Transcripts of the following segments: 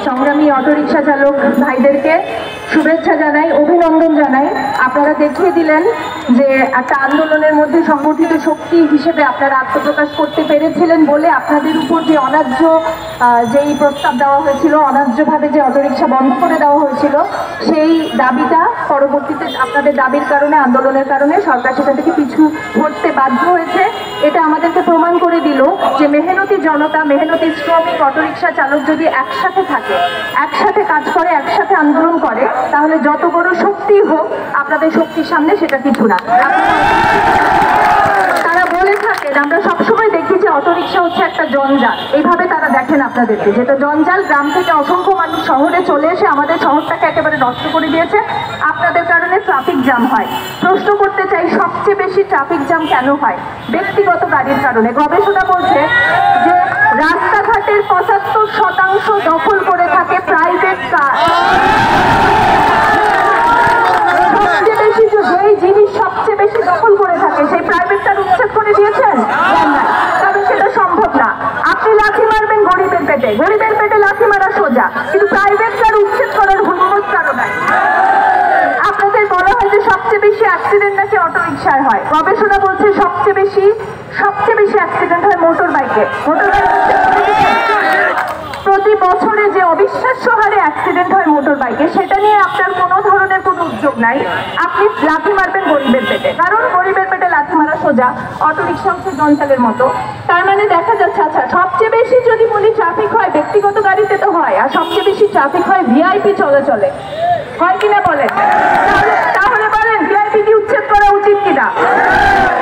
সংগ্রামী অটোরিকশা চালক ভাইদেরকে শুভেচ্ছা জানাই, অভিনন্দন জানাই। আপনারা দেখিয়ে দিলেন যে একটা আন্দোলনের মধ্যে সংগঠিত শক্তি হিসেবে আপনারা আত্মপ্রকাশ করতে পেরেছিলেন বলে আপনাদের উপর যে অন্যায্য যেই প্রস্তাব দেওয়া হয়েছিল, অন্যায্যভাবে যে অটোরিকশা বন্ধ করে দেওয়া হয়েছিল, সেই দাবিটা পরবর্তীতে আপনাদের দাবির কারণে, আন্দোলনের কারণে সরকার সেটা থেকে পিছু হটতে বাধ্য হয়েছে। এটা আমাদেরকে প্রমাণ করে দিল যে মেহনতি জনতা, মেহনতি শ্রমিক, অটোরিকশা চালক যদি একসাথে থাকে, একসাথে কাজ করে, একসাথে আন্দোলন করে, তাহলে যত বড় শক্তি হোক আপনাদের শক্তির সামনে সেটা কিছু না। তারা বলে থাকেন, আমরা সবসময় দেখি যে অটোরিকশা হচ্ছে একটা জঞ্জাল, এইভাবে তারা দেখেন আপনাদেরকে, যেটা জঞ্জাল। গ্রাম থেকে অসংখ্য মানুষ শহরে চলে এসে আমাদের শহরটাকে একেবারে নষ্ট করে দিয়েছে। আপনাদের কারণে ট্রাফিক জ্যাম হয়। প্রশ্ন করতে চাই, সবচেয়ে বেশি ট্রাফিক জ্যাম কেন হয়? ব্যক্তিগত গাড়ির কারণে। গবেষণা বলছে যে রাস্তাঘাটের ৭৫% দখল করে থাকে প্রাইভেট কার। সবচেয়ে বেশি যেই জিনিস সবচেয়ে বেশি দখল করে থাকে সেই প্রাইভেট কার উচ্ছেদ করে দিয়েছেন, তবে সেটা সম্ভব না। আপনি লাথি মারবেন গরিবের পেটে, গরিবের পেটে লাথি মারা সোজা, কিন্তু প্রাইভেট কার উচ্ছেদ করার হুম্মত কারো নাই। আপনাদের বলা হয় যে সবচেয়ে বেশি অ্যাক্সিডেন্ট নাকি অটোরিকশায় হয়। গবেষণা বলছে সবচেয়ে বেশি অ্যাক্সিডেন্ট হয় মোটর বাইকে। প্রতি বছরে যে অবিশ্বাস্য হারে অ্যাক্সিডেন্ট হয় মোটর বাইকে, সেটা নিয়ে আপনার কোনো ধরনের কোনো উদ্যোগ নাই। আপনি লাথি মারবেন গরিবের পেটে, কারণ গরিবের পেটে লাথি মারা সোজা, অটোরিকশা হচ্ছে জঞ্জালের মতো। তার মানে দেখা যাচ্ছে, আচ্ছা সবচেয়ে বেশি যদি বলি ট্রাফিক হয় ব্যক্তিগত গাড়িতে তো হয়, আর সবচেয়ে বেশি ট্রাফিক হয় ভিআইপি চলাচলে, হয় কিনা বলেন? তাহলে বলেন ভিআইপি কি উচ্ছেদ করা উচিত কিনা?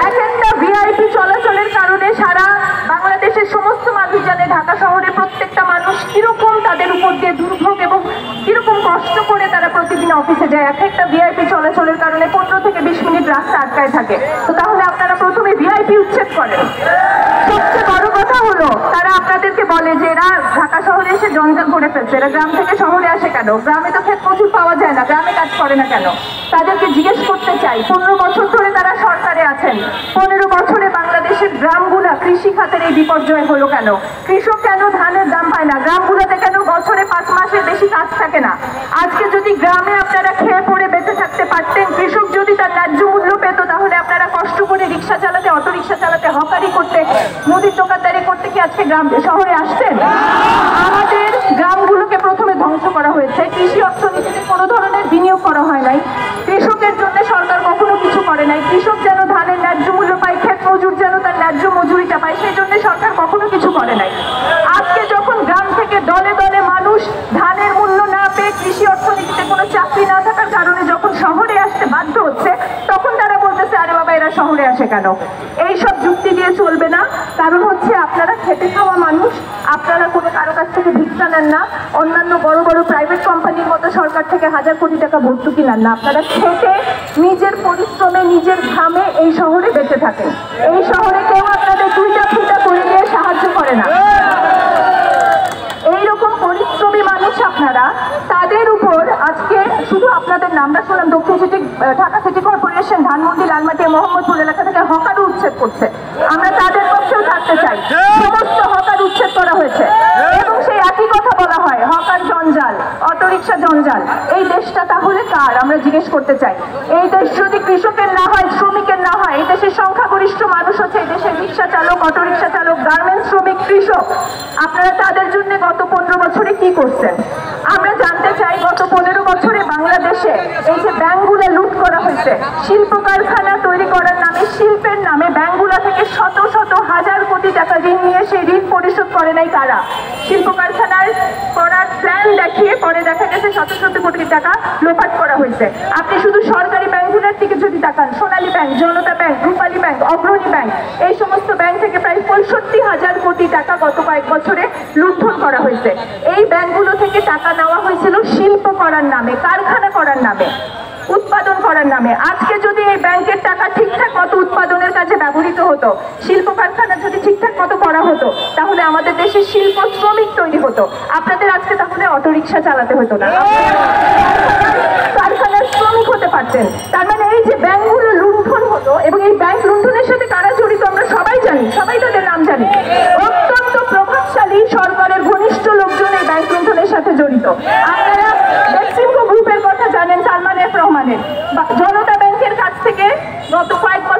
একটা ভিআইপি চলাচলের কারণে সারা বাংলাদেশের সমস্ত মানুষ জানে, ঢাকা শহরে প্রত্যেকটা মানুষ কিরকম তাদের উপর দিয়ে দুর্ভোগ এবং কিরকম কষ্ট করে তারা প্রতিদিন অফিসে যায়। একটা ভিআইপি চলাচলের কারণে 15 থেকে 20 মিনিট রাস্তা আটকায় থাকে। তো তাহলে আপনারা প্রথমে ভিআইপি উচ্ছেদ করেন। সবচেয়ে বড় কথা হলো, তারা আপনাদেরকে বলে যে এরা ঢাকা শহরে এসে জঞ্জাল করে ফেলছে, এরা গ্রাম থেকে শহরে আসে কেন? গ্রামে তো ক্ষেত মজুর পাওয়া যায় না, গ্রামে কাজ করে না কেন? তাদেরকে জিজ্ঞেস করতে চাই, 15 বছর ধরে তারা সরকারে আছেন, 15 বছরে বাংলাদেশের গ্রামগুলা কৃষি খাতের এই বিপর্যয় হলো কেন? কৃষক কেন ধানের দাম পায় না? গ্রামগুলোতে কেন বছরে 5 মাসের বেশি কাজ থাকে না? আজকে যদি গ্রামে আপনারা খেয়ে পড়ে বেঁচে থাকতে পারতেন, কৃষক যদি তার ন্যায্য মূল্য পেত, তাহলে আপনারা কষ্ট করে রিক্সা চালাতে, অটোরিক্সা চালাতে, হকারি করতে, মুদির দোকানদারি করতে কি আজকে গ্রাম শহরে আসতেন? আমাদের গ্রামগুলোকে প্রথমে ধ্বংস করা হয়েছে। কৃষি অর্থনীতিতে কোনো ধরনের বিনিয়োগ করা হয় নাই। কৃষকের জন্য সরকার কখনো কিছু করে নাই। কৃষক যেন ধানের ন্যায্য মূল্য পায়, ক্ষেত মজুর যেন তার ন্যায্য মজুরিটা পায়, সেই জন্য সরকার কখনো কিছু করে নাই। আজকে যখন গ্রাম থেকে দলে দলে মানুষ ধানের মূল্য না পেয়ে, কৃষি অর্থনীতিতে কোনো চাকরি না থাকার কারণে যখন শহরে আসতে বাধ্য হচ্ছে, তখন তারা বলতেছে আরে বাবা এরা শহরে আসে কেন? এইসব যুক্তি দিয়ে চলবে না। কারণ হচ্ছে আপনারা খেটে খাওয়া মানুষ, আপনারা কোনো কারো কাছ থেকে ভিক্ষা নেন না, অন্যান্য বড় বড় প্রাইভেট কোম্পানির মতো সরকার থেকে হাজার কোটি টাকা ভর্তুকি নেন না। আপনারা খেটে নিজের পরিশ্রমে, নিজের ঘামে এই শহরে বেঁচে থাকেন। এই শহরে কেউ আপনাদের দুইটা ফুটা করে দিয়ে সাহায্য করে না। এইরকম পরিশ্রমী মানুষ আপনারা, তাদের উপর আজকে শুধু আপনাদের নামটা শুনলাম, দক্ষিণ city, Dhaka city corporation, Dhanmondi, Lalmatia, Mohammadpur এলাকা থেকে হকার উচ্ছেদ করছে। আমরা তাদের পক্ষেও থাকতে চাই। সমস্ত হকার উচ্ছেদ করা হয়েছে এবং সেই একই কথা বলা হয়, হকার জঞ্জাল, অটোরিকশা জঞ্জাল। এই দেশটা তাহলে কার? আমরা জিজ্ঞেস করতে চাই। এই দেশ যদি কৃষকের না হয়, শ্রমিকের না হয়, এই দেশের সংখ্যাগরিষ্ঠ মানুষ হচ্ছে এই দেশের রিক্সা চালক, অটোরিকশা চালক, গার্মেন্টস শ্রমিক, কৃষক। আপনারা তাদের জন্য গত 15 বছরে কি করছেন? আমরা জানতে চাই, গত 15 বছরে বাংলাদেশে এই যে ব্যাংকগুলো লুট করা হয়েছে, শিল্প কারখানা তৈরি করার নামে, শিল্পের নামে ব্যাংকগুলো থেকে শত শত হাজার কোটি টাকা ঋণ নিয়ে সেই ঋণ পরিশোধ করে নাই কারা? শিল্প কারখানার করার প্ল্যান দেখিয়ে পরে দেখা গেছে শত শত কোটি টাকা লোপাট করা হয়েছে। আপনি শুধু সরকারি ব্যাংকগুলোর দিকে যদি তাকান, সোনালী ব্যাংক, জনতা ব্যাংক, রূপালী ব্যাংক, অগ্রণী ব্যাংক, এই সমস্ত ব্যাংক থেকে প্রায় 65,000 কোটি টাকা গত কয়েক বছরে লুণ্ঠন করা হয়েছে। এই ব্যাংকগুলো থেকে টাকা নেওয়া হয়েছিল শিল্প করার নামে, কারখানা করার নামে, উৎপাদন করার নামে। আজকে যদি এই ব্যাংকের টাকা ঠিকঠাক মতো উৎপাদনের কাজে ব্যবহৃত হতো, শিল্প কারখানা যদি ঠিকঠাক মতো করা হতো, তাহলে আমাদের দেশে শিল্প শ্রমিক তৈরি হতো। আপনাদের আজকে তাহলে অটোরিকশা চালাতে হতো না, কারখানার শ্রমিক হতে পারতেন। তার মানে এই যে ব্যাংকগুলো লুণ্ঠন হতো, এবং এই ব্যাংক লুণ্ঠনের সাথে কারা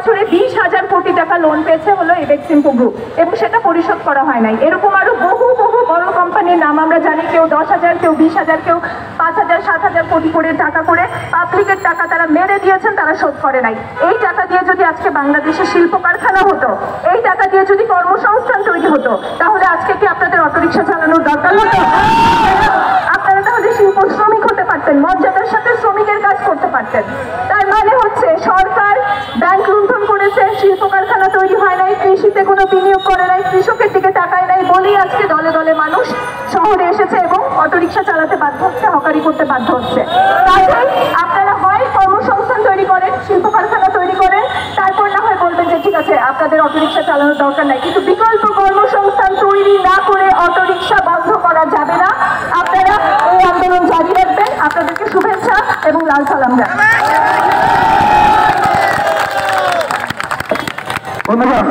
বছরে 20,000 কোটি টাকা লোন পেয়েছে হলো এবেক্সিমকো গ্রুপ, এবং সেটা পরিশোধ করা হয় নাই। এরকম আরো বহু বহু বড় কোম্পানির নাম আমরা জানি, কেউ 10,000, কেউ 20,000, কেউ 5,000, 7,000 কোটি করে টাকা করে পাবলিকের টাকা তারা মেরে দিয়েছেন, তারা শোধ করে নাই। এই টাকা দিয়ে যদি আজকে বাংলাদেশে শিল্প কারখানা হতো, এই টাকা দিয়ে যদি কর্মসংস্থান তৈরি হতো, তাহলে আজকে কি আপনাদের অটোরিকশা চালানোর দরকার হতো? আপনারা তাহলে শিল্প শ্রমিক হতে পারতেন, মর্যাদার সাথে শ্রমিকের কাজ করতে পারতেন। তার মানে হচ্ছে সরকার ব্যাংক লুণ্ঠন করেছে, শিল্প কারখানা তৈরি হয় নাই, কৃষিতে কোনো বিনিয়োগ করে নাই, কৃষকের দিকে তাকায় নাই বলেই আজকে দলে দলে মানুষ শহরে এসেছে এবং অটোরিকশা চালাতে বাধ্য হচ্ছে, হকারি করতে বাধ্য হচ্ছে। কাজেই আপনারা হয় কর্মসংস্থান তৈরি করেন, শিল্প কারখানা তৈরি করেন, তারপর না হয় বলবেন যে ঠিক আছে আপনাদের অটোরিকশা চালানোর দরকার নাই, কিন্তু বিকল্প কর্মসংস্থান তৈরি না করে অটোরিকশা বন্ধ করা যাবে না। আপনারা এই আন্দোলন জারি রাখবেন। আপনাদেরকে শুভেচ্ছা এবং লাল সালাম জানাই। ধন্যবাদ।